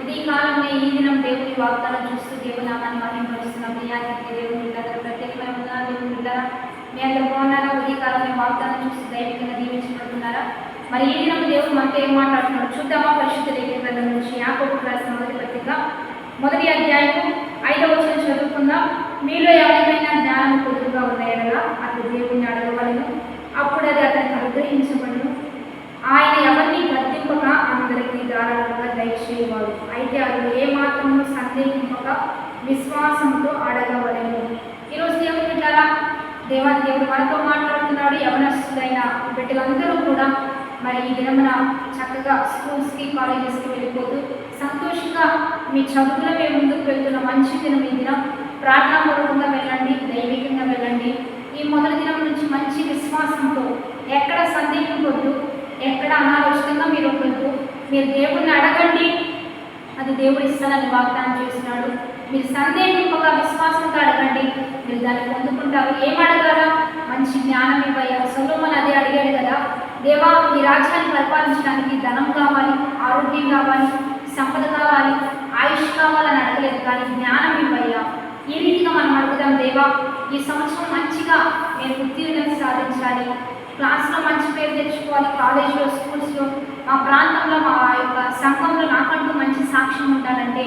ఇది కాలంలో ఈ దినం దేవుని వాగ్దానం చూస్తూ దేవుని నామాన్ని మహిమపరుస్తున్నాం. దేవుని బిడ్డలారా, ప్రత్యేకమైన వందనాలు దేవుని బిడ్డలారా. మీ అందరూ బాగున్నారా? ఉదయ కాలంలో వాగ్దానం చూస్తూ దైవికంగా దీవించబడుతున్నారా? మరి ఈ దినం దేవుడు మనతో ఏం మాట్లాడుతున్నాడు చూద్దామా? పరిశుద్ధ లేఖన గ్రంథం నుంచి యాకోబుకు రాసిన మొదటి పత్రిక 1వ అధ్యాయం 5వ వచనం చదువుకుందాం. మీలో ఎవరికైనా జ్ఞానం కొద్దుగా ఉన్నాయనగా అతడు దేవుణ్ణి అడగవలను, అప్పుడు అది అతనికి అనుగ్రహించబడును. ఆయన ఎవరిని గద్దింపక అందరికీ ధారాళంగా దయచేయవాడు. అయితే అది ఏమాత్రము సందేహింపక విశ్వాసంతో అడగవలను. ఈరోజు దేవుడు బిడ్డలారా, దేవుడు మనతో మాట్లాడుతున్నాడు. యవనస్తులైన బిడ్డలందరూ కూడా మరి ఈ దినమున చక్కగా స్కూల్స్కి కాలేజెస్కి వెళ్ళిపోతూ సంతోషంగా మీ చదువులో మేము ముందుకు వెళ్తున్న మంచి దినం ఈ దినం. ప్రార్థనాపూర్వకంగా వెళ్ళండి, దైవికంగా వెళ్ళండి. ఈ మొదటి దినం నుంచి మంచి విశ్వాసంతో ఎక్కడ సందేహించవద్దు, ఎక్కడ అనాలోచితంగా మీరు ఉండొద్దు. మీరు దేవుడిని అడగండి, అది దేవుడు ఇస్తానని వాగ్దానం చేస్తున్నాడు. మీరు సందేహింపగా విశ్వాసంతో అడగండి, మీరు దాన్ని పొందుకుంటారు. ఏం అడగాలా? మంచి జ్ఞానం ఇవ్వయ్యా. సొలొమోను అదే అడిగాడు కదా, దేవా ఈ రాజ్యాన్ని పరిపాలించడానికి ధనం కావాలి, ఆరోగ్యం కావాలి, సంపద కావాలి, ఆయుష్ కావాలని అడగలేదు, కానీ జ్ఞానం ఇవ్వయ్యా. ఈ రీతిగా మనం అడుగుదాం, దేవా ఈ సంవత్సరం మంచిగా నేను ఉత్తీర్ణత సాధించాలి, క్లాస్లో మంచి పేరు తెచ్చుకోవాలి, కాలేజ్లో స్కూల్స్లో మా ప్రాంతంలో మా యొక్క సంఘంలో నాకంటూ మంచి సాక్ష్యం ఉండాలంటే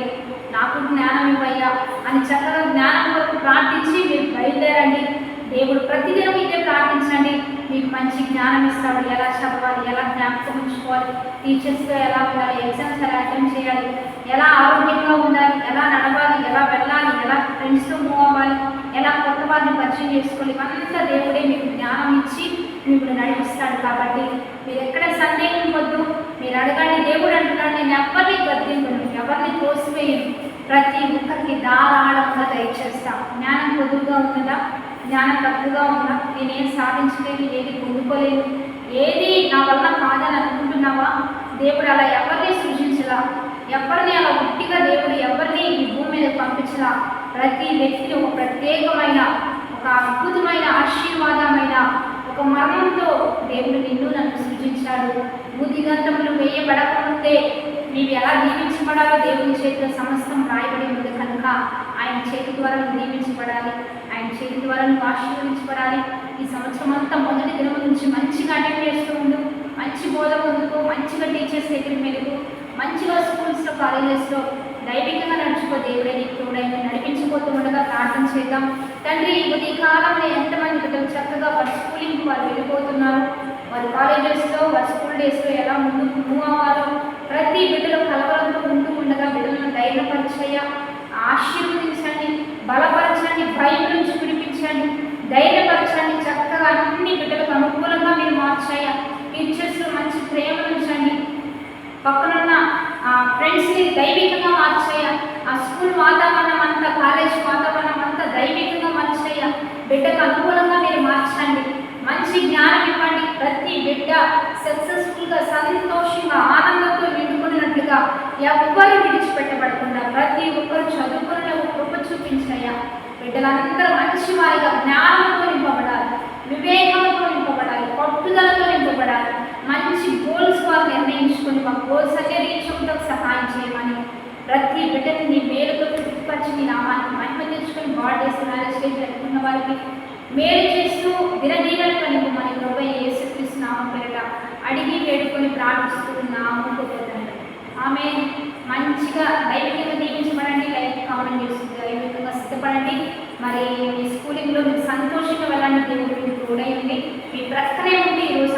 నాకు జ్ఞానం ఇవ్వయ్యా అని చక్కగా జ్ఞానం కొరకు ప్రార్థించి మీరు బయలుదేరండి. దేవుడు ప్రతిదినం ఇదే ప్రార్థించండి, మీకు మంచి జ్ఞానం ఇస్తాడు. ఎలా చదవాలి, ఎలా జ్ఞాపకం ఉంచుకోవాలి, టీచర్స్తో ఎలా ఉండాలి, ఎగ్జామ్స్ ఎలా అటెంప్ట్ చేయాలి, ఎలా ఆరోగ్యంగా ఉండాలి, ఎలా నడవాలి, ఎలా వెళ్ళాలి, ఎలా ఫ్రెండ్స్తో మూవ్ అవ్వాలి, ఎలా కొత్త వారిని పరిచయం చేసుకోవాలి, ఇవంతా దేవుడే మీకు జ్ఞానం ఇచ్చి మీకు నడిపిస్తాడు. కాబట్టి మీరు ఎక్కడ సందేహించవద్దు, మీరు అడగండి. దేవుడు అంటున్నాడు, నేను ఎవరిని గద్దింపను, ఎవరిని తోసివేయను, ప్రతి ఒక్కరికి ధారాళంగా దయచేస్తాను. జ్ఞానం పొదువుగా ఉన్నదా, జ్ఞానం తక్కువగా ఉందా, నేనేం సాధించలేను, ఏది పొందుకోలేను, ఏది నా వల్ల కాదని అనుకుంటున్నావా? దేవుడు అలా ఎవరిని సృజించలా, ఎవరిని అలా ఉట్టిగా దేవుడు ఎవరిని ఈ భూమి మీద పంపించలా. ప్రతి వ్యక్తిని ఒక ప్రత్యేకమైన, ఒక అద్భుతమైన, ఆశీర్వాదమైన ఒక మర్మంతో దేవుడు నిన్ను నన్ను సృజించాడు. బుద్ధిగంతములు వేయబడకముందే నీవు ఎలా దీవించబడాలో దేవుని చేతిలో సమస్తం రాయబడి ఉంది కనుక ఆయన చేతి ద్వారా దీవించబడాలి, ఆయన చేతి ద్వారా నువ్వు ఆశీర్వదించబడాలి. ఈ సంవత్సరం అంతా మొదటి దినం నుంచి మంచిగా అటెండ్ చేస్తూ ఉండు, మంచి బోధ పొందుకో, మంచిగా టీచర్స్ దగ్గరికి మెలుగు, మంచిగా స్కూల్స్లో కాలేజెస్లో దైవికంగా నడుచుకో. దేవుడే నీకు తోడైనా నడిపించిపోతూ ఉండగా ప్రార్థన చేద్దాం. తండ్రి, ఈ కాలంలో ఎంతమంది బిడ్డలు చక్కగా వారి స్కూలింగ్కి వారు వెళ్ళిపోతున్నారు, వారి కాలేజెస్లో వారి స్కూల్ డేస్లో ఎలా ముందుకు మూవ్ అవ్వాలో ప్రతి బిడ్డలు కలవరంతో ఉంటూ ఉండగా బిడ్డలను ధైర్యపరిచయ్యా, ఆశీర్వదించండి, బలపరచండి, భయం నుంచి విడిపించండి, ధైర్యపరచండి. చక్కగా అన్ని బిడ్డలకు అనుకూలంగా మీరు మార్చాయా. టీచర్స్లో మంచి ప్రేమ ఉంచండి, పక్కనున్న ఫ్రెండ్స్ని దైవికంగా మార్చాయా. ఆ స్కూల్ వాతావరణం అంతా, కాలేజ్ వాతావరణం అంతా దైవికంగా మార్చాయా. బిడ్డకు అనుకూలంగా మీరు మార్చండి, మంచి జ్ఞానం ఇవ్వండి. ప్రతి బిడ్డ సక్సెస్ఫుల్గా, సంతోషంగా, ఆనందంతో నిండుకున్నట్లుగా ఎవ్వరు విడిచిపెట్టబడకుండా ప్రతి ఒక్కరు చదువుకునే కృప చూపించాయా. బిడ్డలందరూ మంచి వారిగా జ్ఞానంతో నింపబడాలి, వివేకంతో నింపబడాలి, పట్టుదలతో నింపబడాలి. మంచి గోల్స్ వారు నిర్ణయించుకొని మా గోల్స్ అన్నీ రీచ్ అవ్వడానికి సహాయం చేయమని ప్రతి బిడ్డని నీ మేలుతో తృప్తిపరిచి నీ నామానికి మహిమ తెచ్చుకొని బాడీస్ మ్యారేజ్ స్టేజ్ జరుపుకున్న వారికి మేలు చేస్తూ దినదీవెనగా నీకు మన ప్రభు యేసుక్రీస్తు నామం పేరిట అడిగి వేడుకొని ప్రార్థిస్తున్నాము. ఆమె మంచిగా దైవికంగా దీవించబడండి, లైఫ్ కామెంట్ చేస్తుంది, దైవికంగా సిద్ధపడండి. మరి మీ స్కూలింగ్లో మీరు సంతోషంగా వెళ్ళండి. దేవుడు మీకు తోడై ఉండి మీ ప్రక్కనే ఉండి ఈరోజు